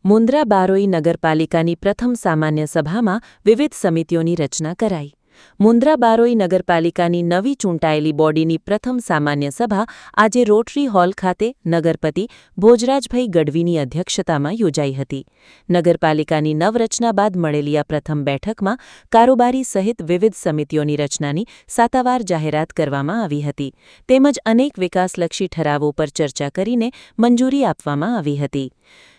મુન્દ્રા બારોઈ નગરપાલિકાની પ્રથમ સામાન્ય સભામાં વિવિધ સમિતિઓની રચના કરાઈ. મુન્દ્રા બારોઈ નગરપાલિકાની નવી ચૂંટાયેલી બોડીની પ્રથમ સામાન્ય સભા આજે રોટરી હોલ ખાતે નગરપતિ ભોજરાજભાઈ ગઢવીની અધ્યક્ષતામાં યોજાઈ હતી. નગરપાલિકાની નવરચના બાદ મળેલી આ પ્રથમ બેઠકમાં કારોબારી સહિત વિવિધ સમિતિઓની રચનાની સાતાવાર જાહેરાત કરવામાં આવી હતી, તેમજ અનેક વિકાસલક્ષી ઠરાવો પર ચર્ચા કરીને મંજૂરી આપવામાં આવી હતી.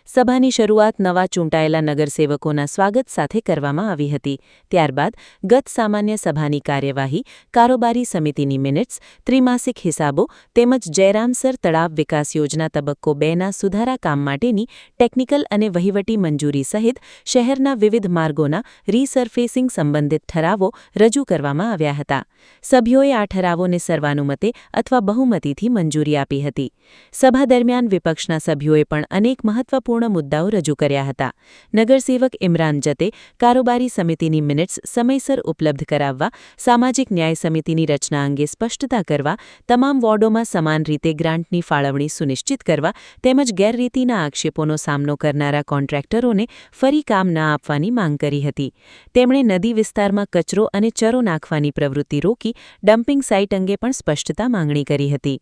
સભાની શરૂઆત નવા ચૂંટાયેલા નગરસેવકોના સ્વાગત સાથે કરવામાં આવી હતી. ત્યારબાદ ગત સામાન્ય સભાની કાર્યવાહી, કારોબારી સમિતિની મિનિટ્સ, ત્રિમાસિક હિસાબો તેમજ જયરામસર તળાવ વિકાસ યોજના તબક્કો 2ના સુધારા કામ માટેની ટેકનિકલ અને વહીવટી મંજૂરી સહિત શહેરના વિવિધ માર્ગોના રીસરફેસિંગ સંબંધિત ઠરાવો રજૂ કરવામાં આવ્યા હતા. સભ્યોએ આ ઠરાવોને સર્વાનુમતે અથવા બહુમતીથી મંજૂરી આપી હતી. સભા દરમિયાન વિપક્ષના સભ્યોએ પણ અનેક મહત્વપૂર્ણ મુદ્દાઓ રજૂ કર્યા હતા. નગરસેવક ઇમરાન જતે કારોબારી સમિતિની મિનિટ્સ સમયસર ઉપલબ્ધ કરાવવા, સામાજિક ન્યાય સમિતિની રચના અંગે સ્પષ્ટતા કરવા, તમામ વોર્ડોમાં સમાન રીતે ગ્રાન્ટની ફાળવણી સુનિશ્ચિત કરવા તેમજ ગેરરીતિના આક્ષેપોનો સામનો કરનારા કોન્ટ્રાક્ટરોને ફરી કામ ન આપવાની માંગ કરી હતી. તેમણે નદી વિસ્તારમાં કચરો અને ચરો નાખવાની પ્રવૃત્તિ રોકી ડમ્પિંગ સાઇટ અંગે પણ સ્પષ્ટતા માંગણી કરી હતી.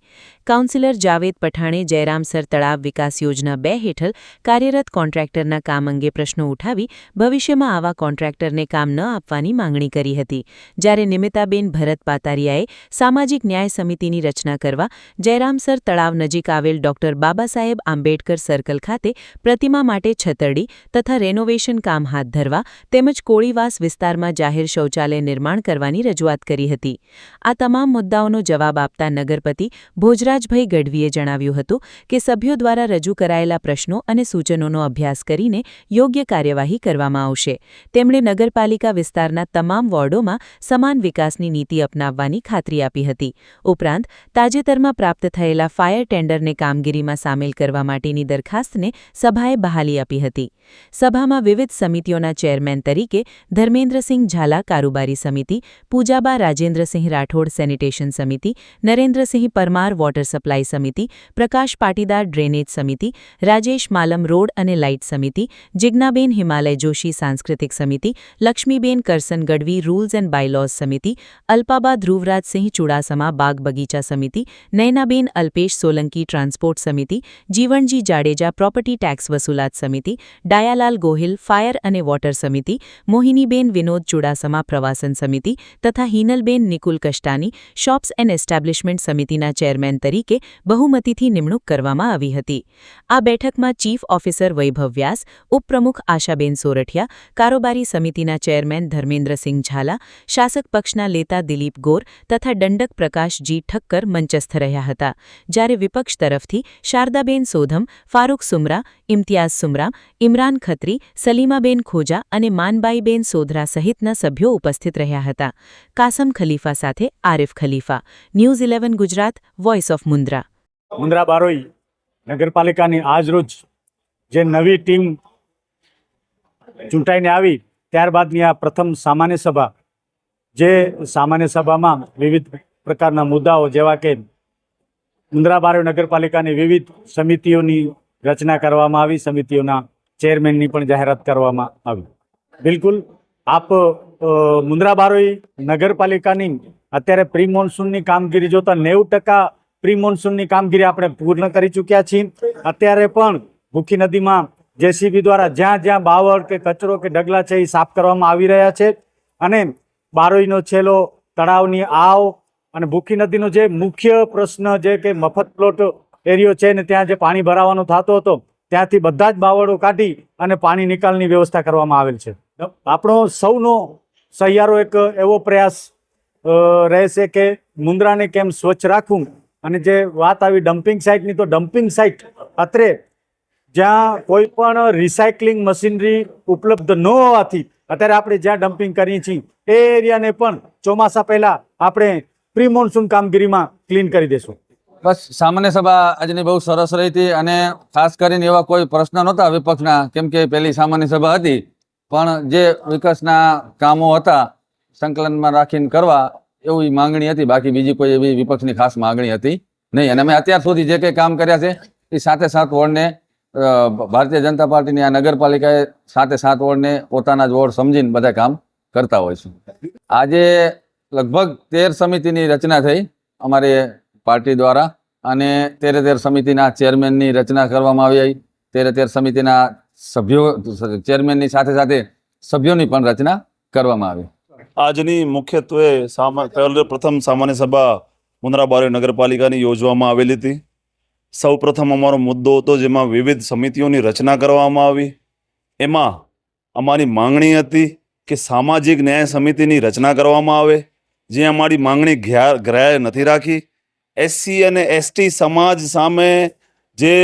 કાઉન્સિલર જાવેદ પઠાણે જયરામસર તળાવ વિકાસ યોજના 2 હેઠળ કાર્યરત કોન્ટ્રાક્ટરના કામ અંગે પ્રશ્નો ઉઠાવી ભવિષ્યમાં આવા કોન્ટ્રાક્ટરને કામ ન આપવાની માંગણી કરી હતી. જ્યારે નિમિતાબેન ભરત પાતારિયાએ સામાજિક ન્યાય સમિતિની રચના કરવા, જયરામસર તળાવ નજીક આવેલ ડોક્ટર બાબાસાહેબ આંબેડકર સર્કલ ખાતે પ્રતિમા માટે છતરડી તથા રેનોવેશન કામ હાથ ધરવા તેમજ કોળીવાસ વિસ્તારમાં જાહેર શૌચાલય નિર્માણ કરવાની રજૂઆત કરી હતી. આ તમામ મુદ્દાઓનો જવાબ આપતા નગરપતિ ભોજરાજભાઈ ગઢવીએ જણાવ્યું હતું કે સભ્યો દ્વારા રજૂ કરાયેલા પ્રશ્નો અને સૂચનોનો અભ્યાસ કરીને યોગ્ય કાર્યવાહી કરવામાં આવશે. તેમણે નગરપાલિકા વિસ્તારના તમામ વોર્ડોમાં સમાન વિકાસની નીતિ અપનાવવાની ખાતરી આપી હતી. ઉપરાંત તાજેતરમાં પ્રાપ્ત થયેલા ફાયર ટેન્ડરને કામગીરીમાં સામેલ કરવા માટેની દરખાસ્તને સભાએ બહાલી આપી હતી. સભામાં વિવિધ સમિતિઓના ચેરમેન તરીકે ધર્મેન્દ્રસિંહ ઝાલા કારોબારી સમિતિ, પૂજાબા રાજેન્દ્રસિંહ રાઠોડ સેનિટેશન સમિતિ, નરેન્દ્રસિંહ પરમાર વોટર સપ્લાય સમિતિ, પ્રકાશ પાટીદાર ડ્રેનેજ સમિતિ, રાજેશ માલમ રોડ અને લાઇટ સમિતિ, જિજ્ઞાબેન હિમાલય જોશી સાંસ્કૃતિક સમિતિ, લક્ષ્મીબેન કરસન ગઢવી રૂલ્સ એન્ડ બાયલોઝ સમિતિ, અલ્પાબા ધ્રુવરાજસિંહ ચુડાસમા બાગ બગીચા સમિતિ, નયનાબેન અલ્પેશ સોલંકી ટ્રાન્સપોર્ટ સમિતિ, જીવણજી જાડેજા પ્રોપર્ટી ટેક્સ વસૂલાત સમિતિ, ડાયાલાલ ગોહિલ ફાયર અને વોટર સમિતિ, મોહિનીબેન વિનોદ ચુડાસમા પ્રવાસન સમિતિ તથા હિનલબેન નિકુલ કષ્ટાની શોપ્સ એન્ડ એસ્ટાબ્લિશમેન્ટ સમિતિના ચેરમેન તરીકે બહુમતીથી નિમણૂક કરવામાં આવી હતી. આ બેઠકમાં ચીફ ઓફિસર વૈભવ વ્યાસ, ઉપપ્રમુખ આશાબેન સોરઠિયા, કારોબારી સમિતિના ચેરમેન ધર્મેન્દ્રસિંહ ઝાલા, શાસક પક્ષના નેતા દિલીપ ગોર તથા દંડક પ્રકાશ જી ઠક્કર મંચસ્થ રહ્યા હતા. જ્યારે વિપક્ષ તરફથી શારદાબેન સોધમ, ફારૂક સુમરા, ઇમ્તિયાઝ સુમરા, ઇમરાન ખત્રી, સલીમાબેન ખોજા અને માનબાઈબેન સોધરા સહિતના સભ્યો ઉપસ્થિત રહ્યા હતા. કાસમ ખલીફા સાથે Arif Khalifa, news 11 Gujarat, voice of Mundra. Mundra Baroi નગરપાલિકાની આજરોજ જે નવી ટીમ ચૂંટાઈને આવી ત્યારબાદની આ પ્રથમ સામાન્ય સભા, જે સામાન્ય સભામાં વિવિધ પ્રકારના મુદ્દાઓ જેવા કે મુન્દ્રા બારોઈ નગરપાલિકાની વિવિધ સમિતિઓની રચના કરવામાં આવી, સમિતિઓના ચેરમેનની પણ જાહેરાત કરવામાં આવી. બિલકુલ આપ મુન્દ્રા બારોઈ નગરપાલિકાની અત્યારે પ્રી મોન્સૂનની કામગીરી જોતા 90% પ્રી મોન્સૂનની કામગીરી આપણે પૂર્ણ કરી ચૂક્યા છીએ. અત્યારે પણ ભૂખી નદીમાં જેસીબી દ્વારા જ્યાં જ્યાં બાવળ કે કચરો કે ઢગલા છે એ સાફ કરવામાં આવી રહ્યા છે. અને બારોઈનો છેલ્લો તળાવની આવ અને ભૂખી નદીનો જે મુખ્ય પ્રશ્ન જે કે મફત પ્લોટ એરિયો છે ને ત્યાં જે પાણી ભરાવાનો થતો હતો ત્યાંથી બધા જ બાવળો કાઢી અને પાણી નિકાલની વ્યવસ્થા કરવામાં આવેલ છે. આપણો સૌનો સહિયારો એક એવો પ્રયાસ રહેશે કે મુન્દ્રાને કેમ સ્વચ્છ રાખવું. અને જે વાત આવી ડમ્પિંગ સાઇટની, તો ડમ્પિંગ સાઇટ અત્રે જ્યાં કોઈ પણ રિસાયકલિંગ મશીનરી ઉપલબ્ધ ન હોવાથી અત્યારે આપણે જ્યાં ડમ્પિંગ કરીએ છીએ એ એરિયાને પણ ચોમાસા પહેલાં આપણે પ્રી મોન્સૂન કામગીરીમાં ક્લીન કરી દઈશું. બસ સામાન્ય સભા આજની બહુ સરસ રહી હતી અને ખાસ કરીને એવા કોઈ પ્રશ્ન નહોતા વિપક્ષના, કેમ કે પહેલી સામાન્ય સભા હતી. પણ જે વિકાસના કામો હતા સંકલનમાં રાખીને કરવા એવી માંગણી હતી. બાકી બીજી કોઈ એવી વિપક્ષની ખાસ માંગણી હતી નહીં. અને અમે અત્યાર સુધી જે કંઈ કામ કર્યા છે એ 7 વોર્ડને ભારતીય જનતા પાર્ટીની આ નગરપાલિકાએ 7 વોર્ડને પોતાના જ વોર્ડ સમજીને બધા કામ કરતા હોય છે. આજે લગભગ 13 સમિતિની રચના થઈ અમારી પાર્ટી દ્વારા અને 13 સમિતિના ચેરમેનની રચના કરવામાં આવી. 13 સમિતિના સભ્યો ચેરમેનની સાથે સાથે સભ્યોની પણ રચના કરવામાં આવી. આજની મુખ્યત્વે પ્રથમ સામાન્ય સભા મુન્દ્રા બારોઈ નગરપાલિકાની યોજવામાં આવેલી હતી. સૌપ્રથમ અમારો મુદ્દો હતો જેમાં વિવિધ સમિતિઓની રચના કરવામાં આવી. એમાં અમારી માંગણી હતી કે સામાજિક ન્યાય સમિતિની રચના કરવામાં આવે, જે અમારી માંગણી ગ્રાહ્ય નથી રાખી. એસસી અને એસટી સમાજ સામે જે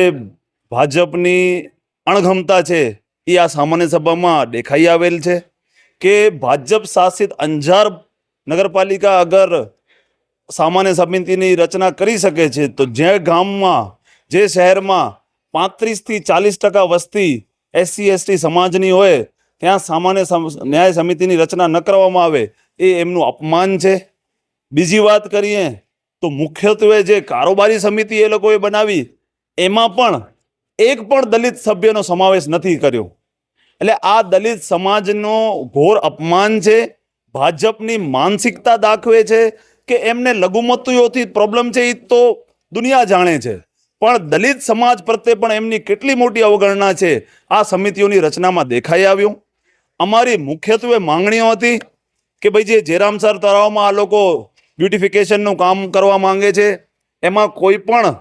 ભાજપની અણગમતા છે એ આ સામાન્ય સભામાં દેખાઈ આવેલ છે કે ભાજપ શાસિત અંજાર નગરપાલિકા અગર સામાન્ય સમિતિની રચના કરી શકે છે તો જે ગામમાં જે શહેરમાં 35થી 40% વસ્તી એસસી એસટી સમાજની હોય ત્યાં સામાન્ય ન્યાય સમિતિની રચના ન કરવામાં આવે એ એમનું અપમાન છે. બીજી વાત કરીએ તો મુખ્યત્વે જે કારોબારી સમિતિ એ લોકોએ બનાવી એમાં પણ એક પણ દલિત સભ્યનો સમાવેશ નથી કર્યો. એટલે આ દલિત સમાજનો ઘોર અપમાન છે. ભાજપની માનસિકતા દાખવે છે કે એમને લઘુમતીઓથી પ્રોબ્લેમ છે એ તો દુનિયા જાણે છે, પણ દલિત સમાજ પ્રત્યે પણ એમની કેટલી મોટી અવગણના છે આ સમિતિઓની રચનામાં દેખાઈ આવ્યું. અમારી મુખ્યત્વે માંગણીઓ હતી કે ભાઈ જે જેરામસર તળાવમાં આ લોકો બ્યુટિફિકેશનનું કામ કરવા માંગે છે એમાં કોઈ પણ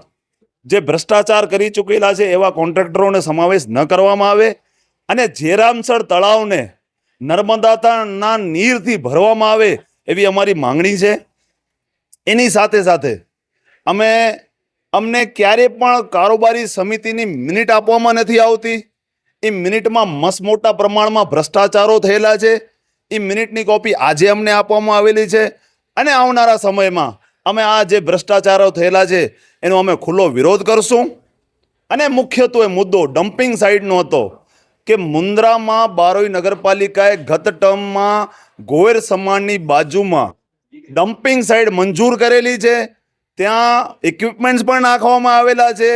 જે ભ્રષ્ટાચાર કરી ચૂકેલા છે એવા કોન્ટ્રાક્ટરોને સમાવેશ ન કરવામાં આવે અને જેરામસર તળાવને નર્મદાના નીરથી ભરવામાં આવે એવી અમારી માંગણી છે. એની સાથે સાથે અમને ક્યારે પણ કારોબારી સમિતિની મિનિટ આપવામાં નથી આવતી. એ મિનિટમાં મસમોટા પ્રમાણમાં ભ્રષ્ટાચારો થયેલા છે. એ મિનિટની કોપી આજે અમને આપવામાં આવેલી છે અને આવનારા સમયમાં અમે આ જે ભ્રષ્ટાચારો થયેલા છે એનો અમે ખુલ્લો વિરોધ કરશું. અને મુખ્યત્વે મુદ્દો ડમ્પિંગ સાઇટનો હતો કે મુન્દ્રામાં બારોઈ નગરપાલિકાએ ગત ટર્મમાં ગોયર સમાજની બાજુમાં ડમ્પિંગ સાઇટ મંજૂર કરેલી છે. ત્યાં ઇક્વિપમેન્ટ્સ પણ નાખવામાં આવેલા છે,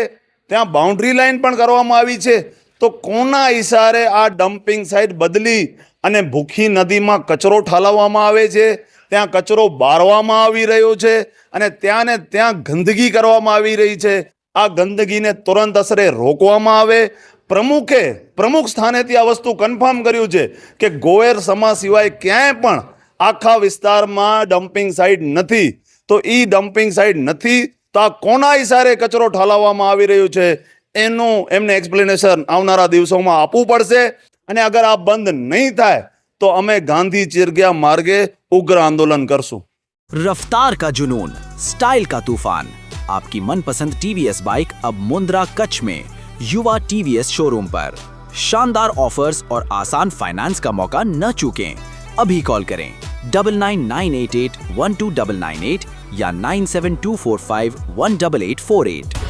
ત્યાં બાઉન્ડ્રી લાઇન પણ કરવામાં આવી છે. તો કોના ઈશારે આ ડમ્પિંગ સાઇટ બદલી અને ભૂખી નદીમાં કચરો ઠાલવવામાં આવે છે, ત્યાં કચરો બારવામાં આવી રહ્યો છે અને ત્યાં ગંદકી કરવામાં આવી રહી છે. આ ગંદકીને તુરંત અસરે રોકવામાં આવે. પ્રમુખ સ્થાનેથી આ વસ્તુ કન્ફર્મ કર્યું છે કે ગોયર સમાજ સિવાય ક્યાંય પણ આખા વિસ્તારમાં ડમ્પિંગ સાઇટ નથી. તો એ ડમ્પિંગ સાઇટ નથી તો આ કોના ઈશારે કચરો ઠાલવવામાં આવી રહ્યું છે એનું એમને એક્સપ્લેનેશન આવનારા દિવસોમાં આપવું પડશે. અને અગર આ બંધ નહીં થાય તો અમે ગાંધી ચિરગિયા માર્ગે ઉગ્ર આંદોलन કરશું. रफ्तार का जुनून, स्टाइल का तूफान, आपकी मनपसंद टीवीएस बाइक अब मुंद्रा कच्छ में युवा टीवीएस शोरूम पर। शानदार ऑफर्स और आसान फाइनेंस का मौका न चूकें। अभी कॉल करें 9998812998 या 9724518848।